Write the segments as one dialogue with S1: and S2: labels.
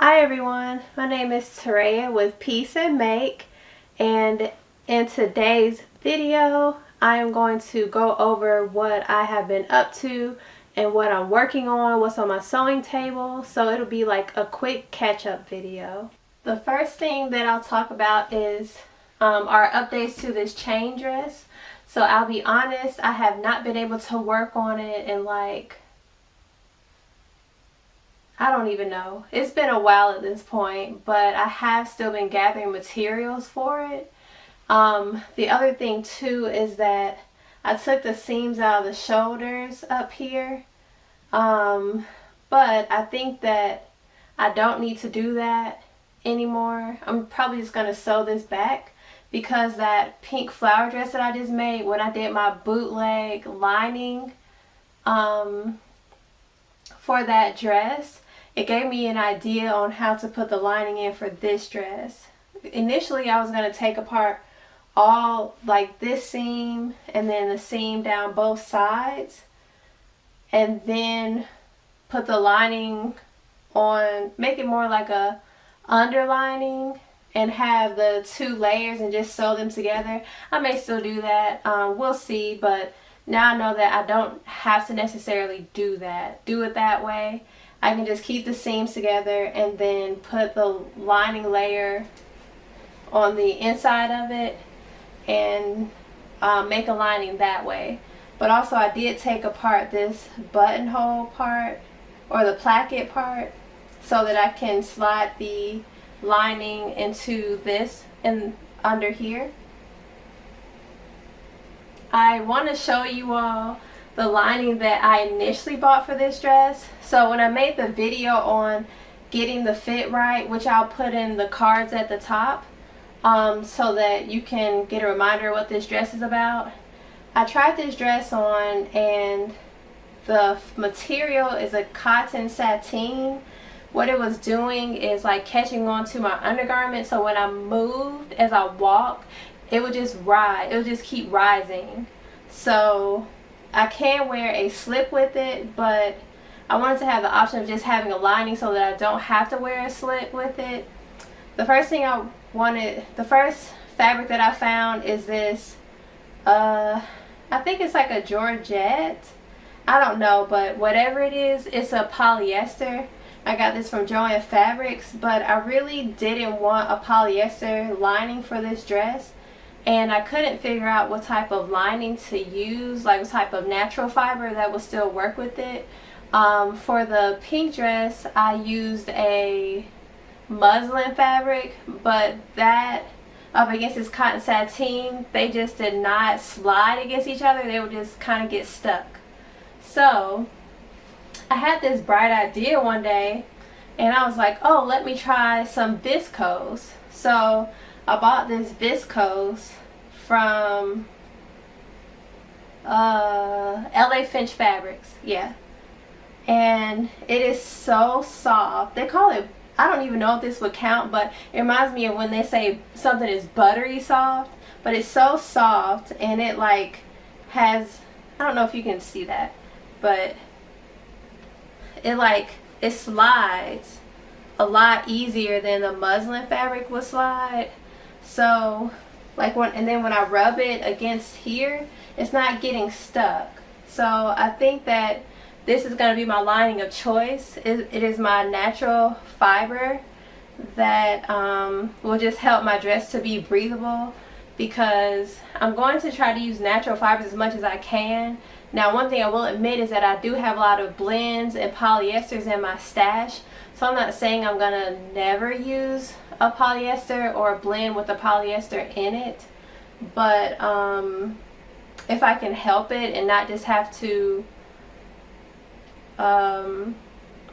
S1: Hi everyone, my name is Teraya with Peace and Make, and in today's video I am going to go over what I have been up to and what I'm working on, what's on my sewing table, so it'll be like a quick catch-up video. The first thing that I'll talk about is our updates to this chain dress. So I'll be honest, I have not been able to work on it in I don't even know. It's been a while at this point, but I have still been gathering materials for it. The other thing too is that I took the seams out of the shoulders up here. But I think that I don't need to do that anymore. I'm probably just going to sew this back because that pink flower dress that I just made, when I did my bootleg lining for that dress, it gave me an idea on how to put the lining in for this dress. Initially I was going to take apart all like this seam and then the seam down both sides and then put the lining on, make it more like a underlining and have the two layers and just sew them together. I may still do that, we'll see, but now I know that I don't have to necessarily do it that way. I can just keep the seams together and then put the lining layer on the inside of it and make a lining that way. But also I did take apart this buttonhole part or the placket part so that I can slide the lining into this and under here. I want to show you all the lining that I initially bought for this dress. So when I made the video on getting the fit right, which I'll put in the cards at the top so that you can get a reminder what this dress is about, I tried this dress on and the material is a cotton sateen. What it was doing is like catching on to my undergarment, so when I moved as I walked, it would just rise, it would just keep rising. So I can wear a slip with it, but I wanted to have the option of just having a lining so that I don't have to wear a slip with it. The first fabric that I found is this, I think it's like a Georgette. I don't know, but whatever it is, it's a polyester. I got this from Joann Fabrics, but I really didn't want a polyester lining for this dress. And I couldn't figure out what type of lining to use, like what type of natural fiber that would still work with it. For the pink dress, I used a muslin fabric, but that up against this cotton sateen, they just did not slide against each other. They would just kind of get stuck. So I had this bright idea one day, and I was like, oh, let me try some viscose. So I bought this viscose from LA Finch Fabrics, yeah, and it is so soft. They call it, I don't even know if this would count, but it reminds me of when they say something is buttery soft, but it's so soft, and it like has, I don't know if you can see that, but it slides a lot easier than the muslin fabric would slide. So and then when I rub it against here, it's not getting stuck. So I think that this is going to be my lining of choice. It is my natural fiber that will just help my dress to be breathable, because I'm going to try to use natural fibers as much as I can. Now, one thing I will admit is that I do have a lot of blends and polyesters in my stash, so I'm not saying I'm gonna never use a polyester or a blend with a polyester in it, but if I can help it and not just have to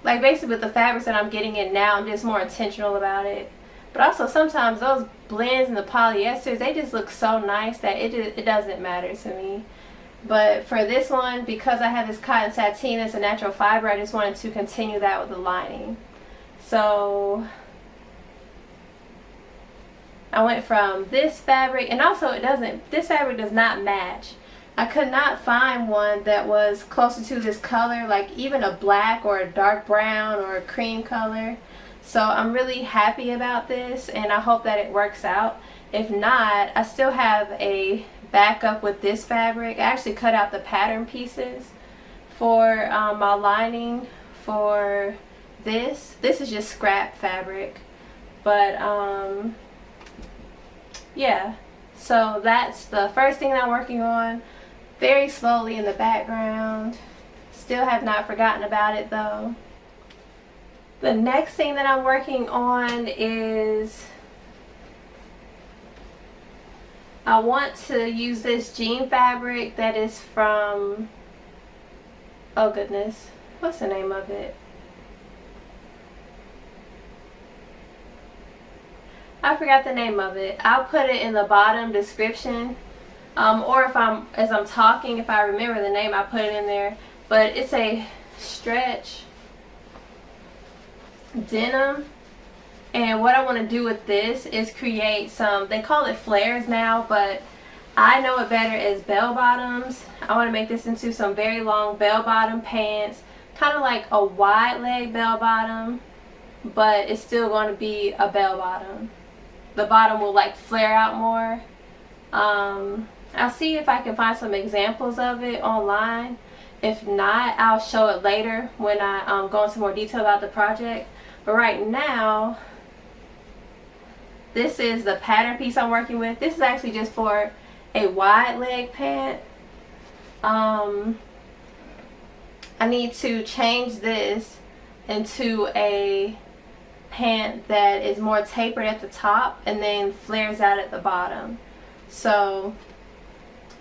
S1: like basically with the fabrics that I'm getting in now, I'm just more intentional about it. But also sometimes those blends and the polyesters, they just look so nice that it doesn't matter to me. But for this one, because I have this cotton sateen that's a natural fiber, I just wanted to continue that with the lining. So I went from this fabric, and also this fabric does not match. I could not find one that was closer to this color, like even a black or a dark brown or a cream color. So I'm really happy about this, and I hope that it works out. If not, I still have a backup with this fabric. I actually cut out the pattern pieces for my lining for this. This is just scrap fabric, but yeah. So that's the first thing that I'm working on, very slowly in the background. Still have not forgotten about it though. The next thing that I'm working on is I want to use this jean fabric that is from, oh goodness, what's the name of it? I forgot the name of it. I'll put it in the bottom description, or as I'm talking, if I remember the name, I'll put it in there. But it's a stretch denim, and what I want to do with this is create some, they call it flares now, but I know it better as bell bottoms. I want to make this into some very long bell bottom pants, kind of like a wide leg bell bottom, but it's still going to be a bell bottom. The bottom will like flare out more. I'll see if I can find some examples of it online. If not, I'll show it later when I go into more detail about the project. But right now, this is the pattern piece I'm working with. This is actually just for a wide leg pant. I need to change this into a pant that is more tapered at the top and then flares out at the bottom. So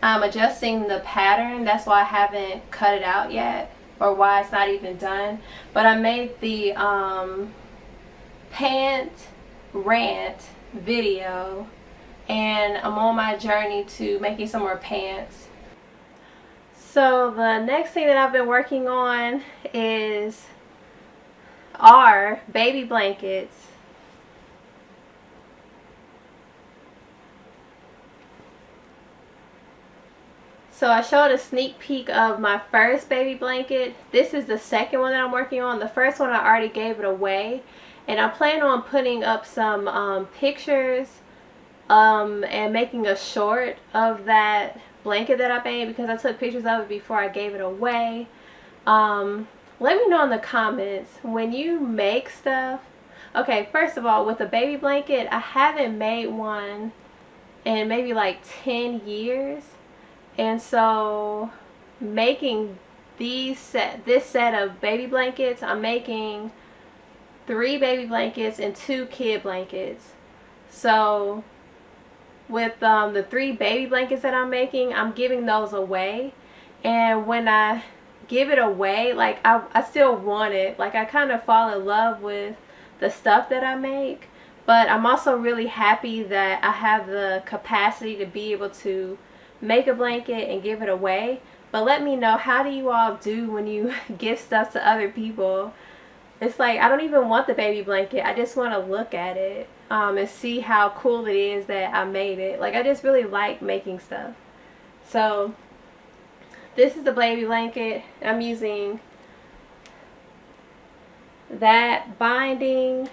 S1: I'm adjusting the pattern. That's why I haven't cut it out yet, or why it's not even done. But I made the pant rant video, and I'm on my journey to making some more pants. So the next thing that I've been working on are baby blankets. So I showed a sneak peek of my first baby blanket. This is the second one that I'm working on. The first one I already gave it away, and I plan on putting up some pictures and making a short of that blanket that I made, because I took pictures of it before I gave it away. Let me know in the comments when you make stuff. Okay, first of all, with a baby blanket, I haven't made one in maybe like 10 years. And so making this set of baby blankets, I'm making 3 baby blankets and 2 kid blankets. So with the 3 baby blankets that I'm making, I'm giving those away. And when I give it away, like I still want it. Like I kind of fall in love with the stuff that I make, but I'm also really happy that I have the capacity to be able to make a blanket and give it away. But let me know, how do you all do when you give stuff to other people? It's like I don't even want the baby blanket. I just want to look at it and see how cool it is that I made it. Like I just really like making stuff. So this is the baby blanket. I'm using that binding.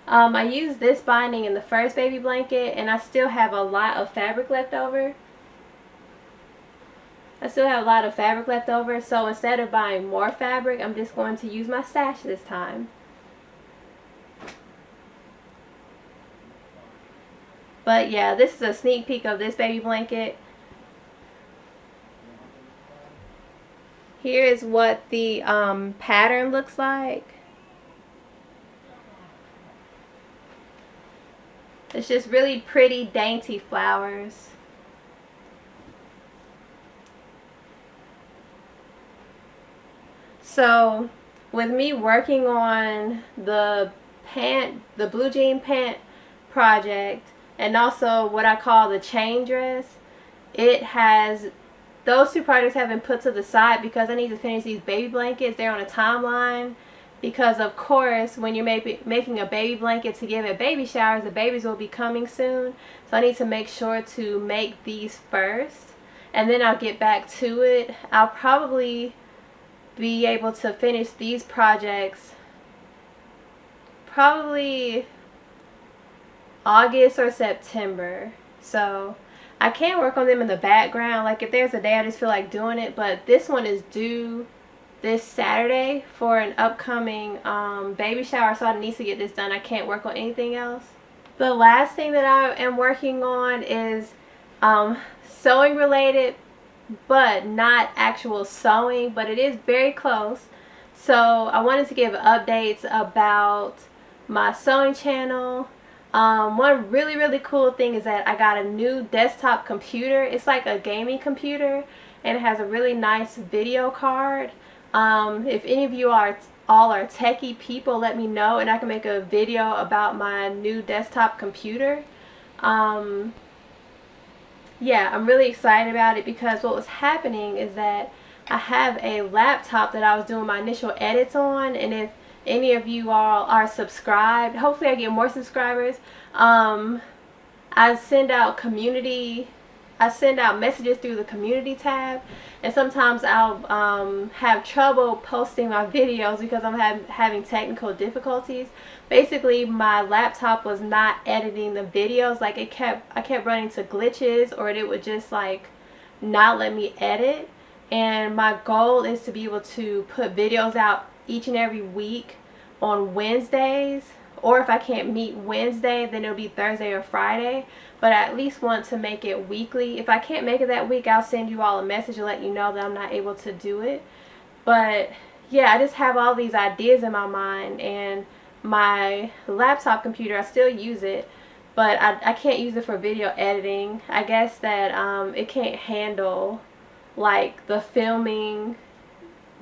S1: I used this binding in the first baby blanket, and I still have a lot of fabric left over. So instead of buying more fabric, I'm just going to use my stash this time. But yeah, this is a sneak peek of this baby blanket. Here is what the pattern looks like. It's just really pretty, dainty flowers. So with me working on the blue jean pant project, and also what I call the chain dress, those 2 projects have been put to the side because I need to finish these baby blankets. They're on a timeline because, of course, when you're making a baby blanket to give at baby showers, the babies will be coming soon. So I need to make sure to make these first, and then I'll get back to it. I'll probably be able to finish these projects probably August or September. So I can work on them in the background. Like if there's a day I just feel like doing it, but this one is due this Saturday for an upcoming baby shower, so I need to get this done. I can't work on anything else. The last thing that I am working on is sewing related, but not actual sewing, but it is very close. So I wanted to give updates about my sewing channel. One really cool thing is that I got a new desktop computer. It's like a gaming computer, and it has a really nice video card. If any of you all are techie people, let me know and I can make a video about my new desktop computer. Yeah, I'm really excited about it because what was happening is that I have a laptop that I was doing my initial edits on, and if any of you all are subscribed, hopefully I get more subscribers. I send out messages through the community tab, and sometimes I'll have trouble posting my videos because I'm having technical difficulties. Basically, my laptop was not editing the videos. Like I kept running into glitches, or it would just like not let me edit. And my goal is to be able to put videos out each and every week on Wednesdays, or if I can't meet Wednesday, then it'll be Thursday or Friday. But I at least want to make it weekly. If I can't make it that week, I'll send you all a message to let you know that I'm not able to do it. But yeah, I just have all these ideas in my mind, and my laptop computer, I still use it, but I can't use it for video editing. I guess that it can't handle like the filming,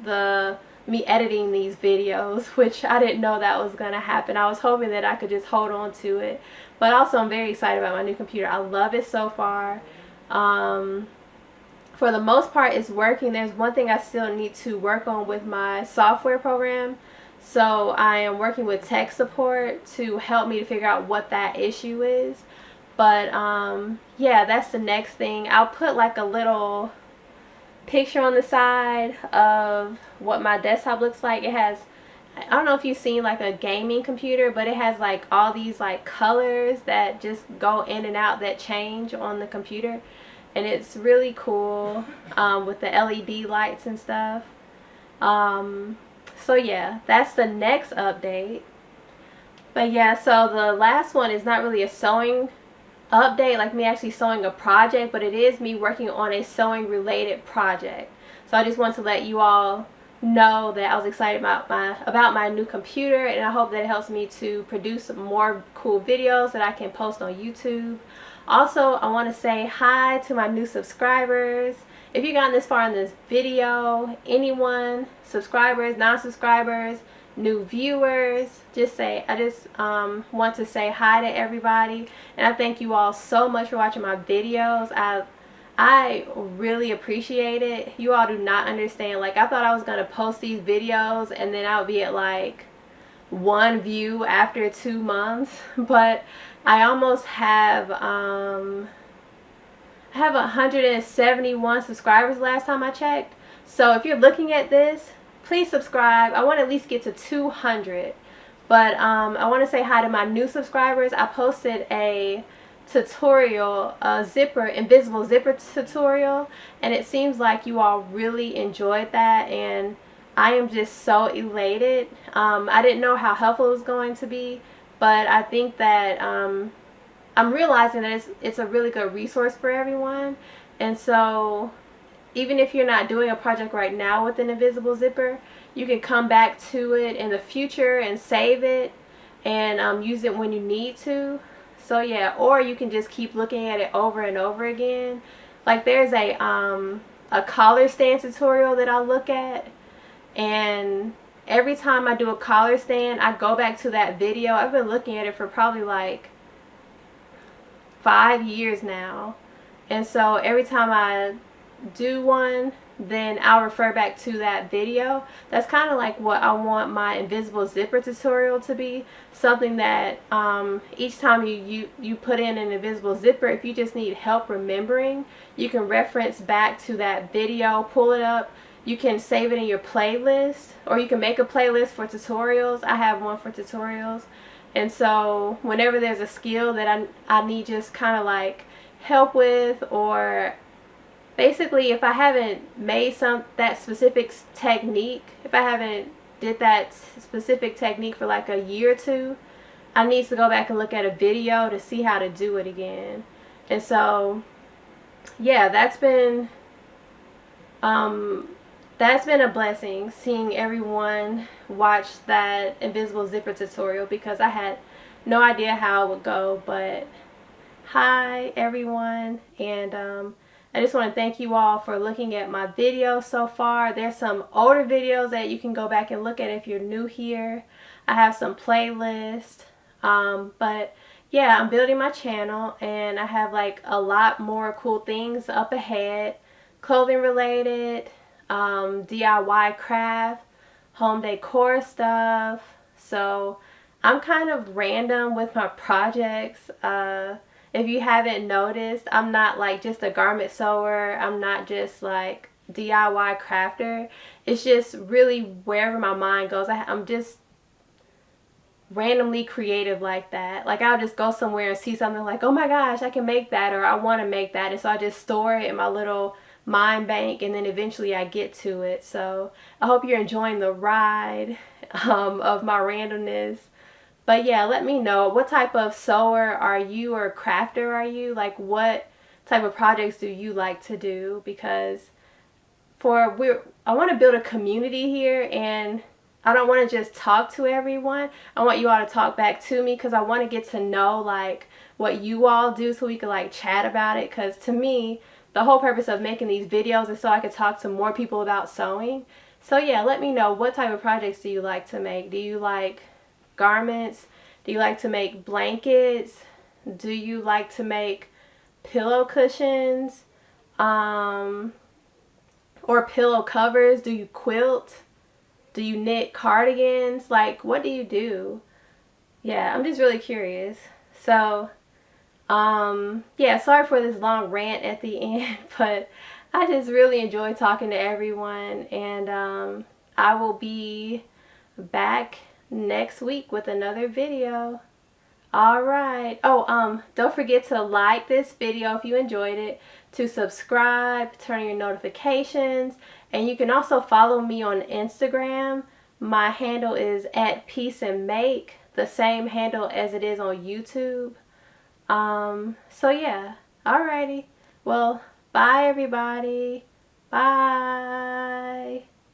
S1: me editing these videos, which I didn't know that was gonna happen. I was hoping that I could just hold on to it, but also I'm very excited about my new computer. I love it so far. For the most part, it's working. There's one thing I still need to work on with my software program, so I am working with tech support to help me to figure out what that issue is. But yeah, that's the next thing. I'll put like a little picture on the side of what my desktop looks like. It has, I don't know if you've seen like a gaming computer, but it has like all these like colors that just go in and out, that change on the computer, and it's really cool with the LED lights and stuff. So yeah, that's the next update. But yeah, so the last one is not really a sewing update, like me actually sewing a project, but it is me working on a sewing related project. So I just want to let you all know that I was excited about my new computer, and I hope that it helps me to produce more cool videos that I can post on YouTube. Also, I want to say hi to my new subscribers. If you've gotten this far in this video, anyone, subscribers, non-subscribers, new viewers, I just want to say hi to everybody, and I thank you all so much for watching my videos. I really appreciate it. You all do not understand. Like, I thought I was gonna post these videos and then I would be at like 1 view after 2 months, but I almost have 171 subscribers last time I checked. So if you're looking at this, please subscribe. I want to at least get to 200. But I want to say hi to my new subscribers. I posted a tutorial, a invisible zipper tutorial, and it seems like you all really enjoyed that, and I am just so elated. I didn't know how helpful it was going to be, but I think that I'm realizing that it's a really good resource for everyone. And so even if you're not doing a project right now with an invisible zipper, you can come back to it in the future and save it and use it when you need to. So yeah, or you can just keep looking at it over and over again. Like, there's a collar stand tutorial that I look at, and every time I do a collar stand, I go back to that video. I've been looking at it for probably like 5 years now, and so every time I do one, then I'll refer back to that video. That's kind of like what I want my invisible zipper tutorial to be. Something that each time you put in an invisible zipper, if you just need help remembering, you can reference back to that video, pull it up you can save it in your playlist, or you can make a playlist for tutorials. I have one for tutorials. And so whenever there's a skill that I need just kind of like help with, or basically if I haven't made that specific technique, if I haven't did that specific technique for like a year or two, I need to go back and look at a video to see how to do it again. And so yeah, that's been a blessing, seeing everyone watch that invisible zipper tutorial, because I had no idea how it would go. But hi everyone, and I just want to thank you all for looking at my videos so far. There's some older videos that you can go back and look at if you're new here. I have some playlists, but yeah, I'm building my channel, and I have like a lot more cool things up ahead, clothing related, DIY craft, home decor stuff. So I'm kind of random with my projects. If you haven't noticed, I'm not like just a garment sewer. I'm not just like DIY crafter. It's just really wherever my mind goes. I'm just randomly creative like that. Like I'll just go somewhere and see something like, oh my gosh, I can make that, or I want to make that, and so I just store it in my little mind bank, and then eventually I get to it. So I hope you're enjoying the ride of my randomness. But yeah, let me know, what type of sewer are you, or crafter are you? Like what type of projects do you like to do? Because I want to build a community here, and I don't want to just talk to everyone. I want you all to talk back to me, because I want to get to know like what you all do, so we could like chat about it. Because to me, the whole purpose of making these videos is so I could talk to more people about sewing. So yeah, let me know, what type of projects do you like to make? Do you like garments? Do you like to make blankets? Do you like to make pillow cushions? Or pillow covers? Do you quilt? Do you knit cardigans? Like, what do you do? Yeah, I'm just really curious. So, yeah, sorry for this long rant at the end, but I just really enjoy talking to everyone, and I will be back next week with another video. Alright. Oh, don't forget to like this video if you enjoyed it, to subscribe, turn on your notifications, and you can also follow me on Instagram. My handle is @peaceandmake, the same handle as it is on YouTube. So yeah. Alrighty. Well, bye everybody. Bye.